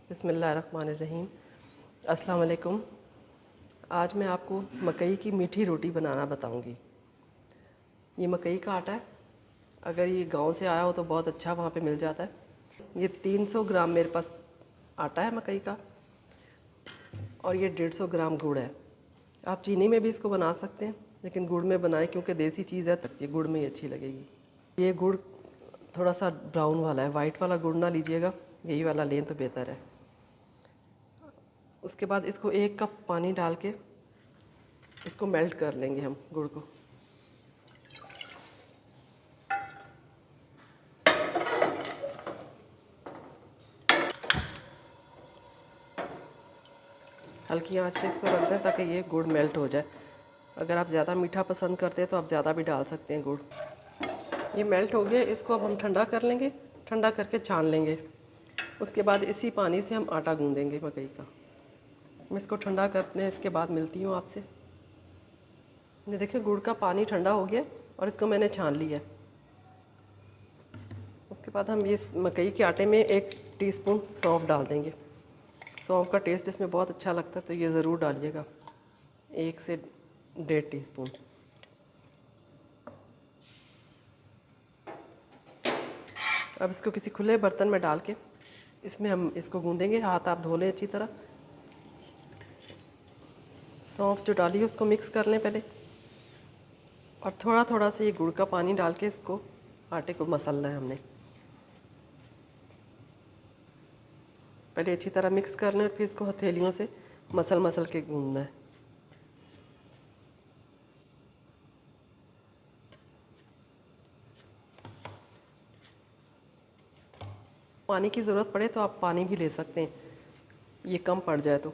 बिस्मिल्लाहिर्रहमानिर्रहीम। अस्सलाम वालेकुम। आज मैं आपको मकई की मीठी रोटी बनाना बताऊंगी। ये मकई का आटा है। अगर ये गांव से आया हो तो बहुत अच्छा वहाँ पे मिल जाता है। ये 300 ग्राम मेरे पास आटा है मकई का, और ये 150 ग्राम गुड़ है। आप चीनी में भी इसको बना सकते हैं, लेकिन गुड़ में बनाएं क्योंकि देसी चीज़ है, तक ये गुड़ में ही अच्छी लगेगी। ये गुड़ थोड़ा सा ब्राउन वाला है, वाइट वाला गुड़ ना लीजिएगा, यही वाला लें तो बेहतर है। उसके बाद इसको 1 कप पानी डाल के इसको मेल्ट कर लेंगे हम गुड़ को। हल्की आंच पे इसको रख दें ताकि ये गुड़ मेल्ट हो जाए। अगर आप ज़्यादा मीठा पसंद करते हैं तो आप ज़्यादा भी डाल सकते हैं गुड़। ये मेल्ट हो गया, इसको अब हम ठंडा कर लेंगे। ठंडा करके छान लेंगे। उसके बाद इसी पानी से हम आटा गूँधेंगे मकई का। मैं इसको ठंडा करने के बाद मिलती हूँ आपसे। ये देखिए गुड़ का पानी ठंडा हो गया और इसको मैंने छान लिया। उसके बाद हम ये मकई के आटे में 1 टीस्पून सौंफ डाल देंगे। सौंफ का टेस्ट इसमें बहुत अच्छा लगता है, तो ये ज़रूर डालिएगा, 1 से 1.5 टीस्पून। अब इसको किसी खुले बर्तन में डाल के इसमें हम इसको गूँधेंगे। हाथ आप धो लें अच्छी तरह। सौंफ जो डाली है उसको मिक्स कर लें पहले, और थोड़ा थोड़ा से ये गुड़ का पानी डाल के इसको आटे को मसलना है हमने। पहले अच्छी तरह मिक्स कर लें और फिर इसको हथेलियों से मसल मसल के गूँधना है। पानी की ज़रूरत पड़े तो आप पानी भी ले सकते हैं, ये कम पड़ जाए तो।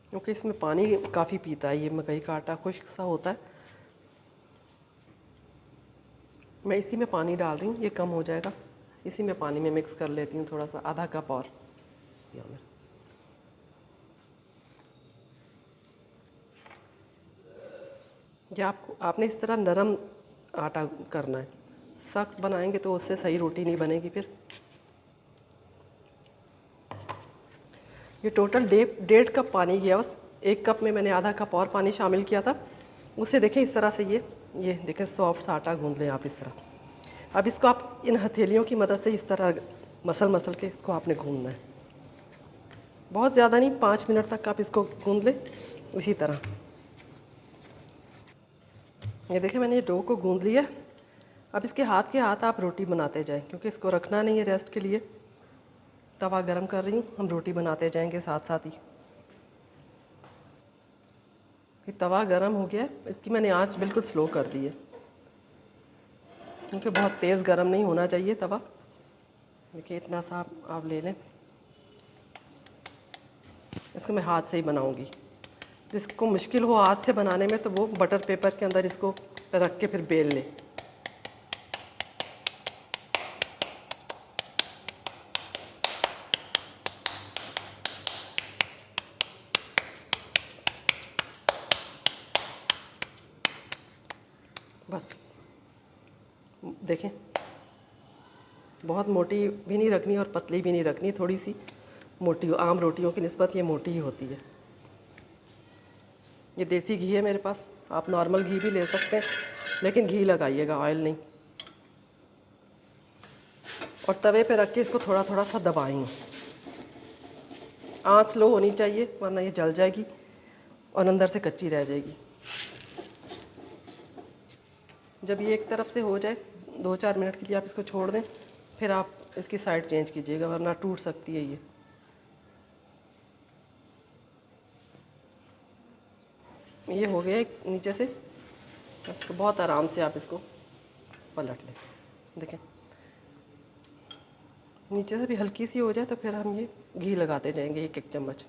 क्योंकि इसमें पानी काफ़ी पीता है, ये मकई का आटा खुश्क सा होता है। मैं इसी में पानी डाल रही हूँ, ये कम हो जाएगा। इसी में पानी में मिक्स कर लेती हूँ थोड़ा सा, आधा कप और। या आपने इस तरह नरम आटा करना है। सख्त बनाएंगे तो उससे सही रोटी नहीं बनेगी फिर। ये टोटल 1.5 कप पानी गया, बस 1 कप में मैंने आधा कप और पानी शामिल किया था। उसे देखें इस तरह से ये देखें सॉफ्ट सा आटा गूँध लें आप इस तरह। अब इसको आप इन हथेलियों की मदद से इस तरह मसल मसल के इसको आपने गूँधना है। बहुत ज़्यादा नहीं, 5 मिनट तक आप इसको गूँध लें इसी तरह। ये देखें मैंने ये डो को गूँध लिया। अब इसके हाथ आप रोटी बनाते जाएं, क्योंकि इसको रखना नहीं है रेस्ट के लिए। तवा गरम कर रही हूँ, हम रोटी बनाते जाएंगे साथ साथ ही। ये तवा गरम हो गया है, इसकी मैंने आंच बिल्कुल स्लो कर दी है, क्योंकि बहुत तेज़ गरम नहीं होना चाहिए तवा। देखिए इतना सा आप ले लें। इसको मैं हाथ से ही बनाऊंगी। जिसको मुश्किल हो हाथ से बनाने में तो वो बटर पेपर के अंदर इसको रख के फिर बेल ले। बस देखें, बहुत मोटी भी नहीं रखनी और पतली भी नहीं रखनी, थोड़ी सी मोटी हो। आम रोटियों की निस्बत ये मोटी ही होती है। ये देसी घी है मेरे पास, आप नॉर्मल घी भी ले सकते हैं, लेकिन घी लगाइएगा, ऑयल नहीं। और तवे पे रख के इसको थोड़ा थोड़ा सा दबाएंगे। आँच स्लो होनी चाहिए, वरना ये जल जाएगी और अंदर से कच्ची रह जाएगी। जब ये एक तरफ से हो जाए 2-4 मिनट के लिए आप इसको छोड़ दें, फिर आप इसकी साइड चेंज कीजिएगा, वरना टूट सकती है ये। हो गया नीचे से। अब इसको बहुत आराम से आप इसको पलट लें। देखें नीचे से भी हल्की सी हो जाए तो फिर हम ये घी लगाते जाएंगे 1-1 चम्मच।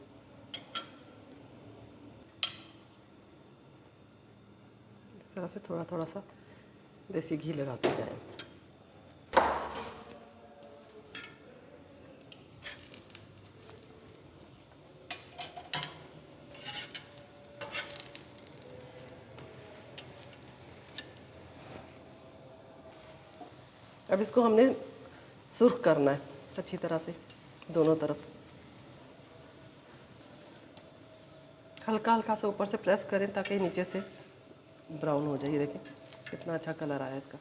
इस तरह से थोड़ा थोड़ा सा देसी घी लगाते जाएं। अब इसको हमने सुर्ख करना है अच्छी तरह से दोनों तरफ। हल्का हल्का से ऊपर से प्रेस करें ताकि नीचे से ब्राउन हो जाए। देखिए कितना अच्छा कलर आया इसका।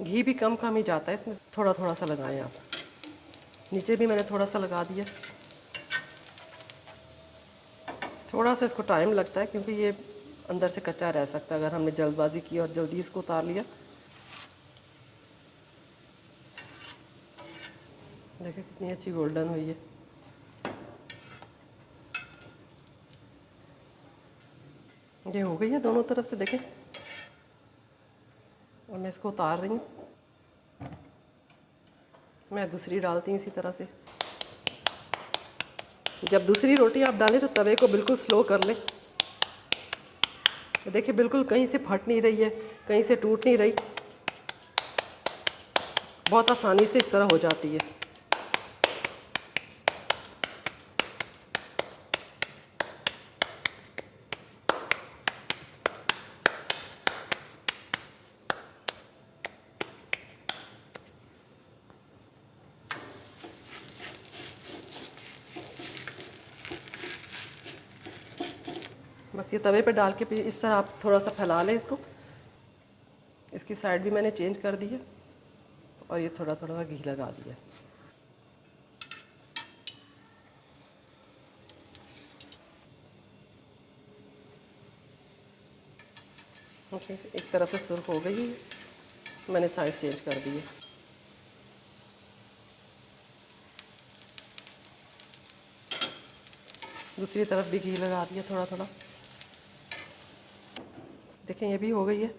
घी भी कम कम ही जाता है इसमें, थोड़ा थोड़ा सा लगाएं आप। नीचे भी मैंने थोड़ा सा लगा दिया। थोड़ा सा इसको टाइम लगता है क्योंकि ये अंदर से कच्चा रह सकता है अगर हमने जल्दबाजी की और जल्दी इसको उतार लिया। देखिए कितनी अच्छी गोल्डन हुई है। ये हो गई है दोनों तरफ से, देखें। और मैं इसको उतार रही हूँ। मैं दूसरी डालती हूँ इसी तरह से। जब दूसरी रोटी आप डालें तो तवे को बिल्कुल स्लो कर लें। देखिए बिल्कुल कहीं से फट नहीं रही है, कहीं से टूट नहीं रही, बहुत आसानी से इस तरह हो जाती है। बस ये तवे पे डाल के इस तरह आप थोड़ा सा फैला लें इसको। इसकी साइड भी मैंने चेंज कर दी है और ये थोड़ा थोड़ा घी लगा दिया। ओके, एक तरफ से सुर्ख हो गई है, मैंने साइड चेंज कर दी है। दूसरी तरफ भी घी लगा दिया थोड़ा थोड़ा। देखें ये भी हो गई है।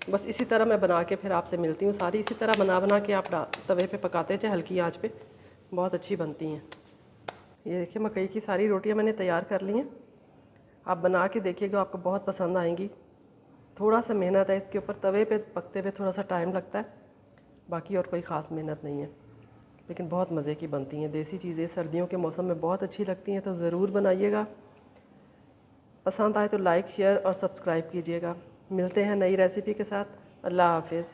बस इसी तरह मैं बना के फिर आपसे मिलती हूँ। सारी इसी तरह बना बना के आप तवे पे पकाते चाहे हल्की आंच पे, बहुत अच्छी बनती हैं। ये देखिए मकई की सारी रोटियां मैंने तैयार कर ली हैं। आप बना के देखिएगा, आपको बहुत पसंद आएंगी। थोड़ा सा मेहनत है इसके ऊपर, तवे पे पकते हुए थोड़ा सा टाइम लगता है, बाकी और कोई ख़ास मेहनत नहीं है, लेकिन बहुत मज़े की बनती हैं। देसी चीज़ें सर्दियों के मौसम में बहुत अच्छी लगती हैं, तो ज़रूर बनाइएगा। पसंद आए तो लाइक शेयर और सब्सक्राइब कीजिएगा। मिलते हैं नई रेसिपी के साथ। अल्लाह हाफिज़।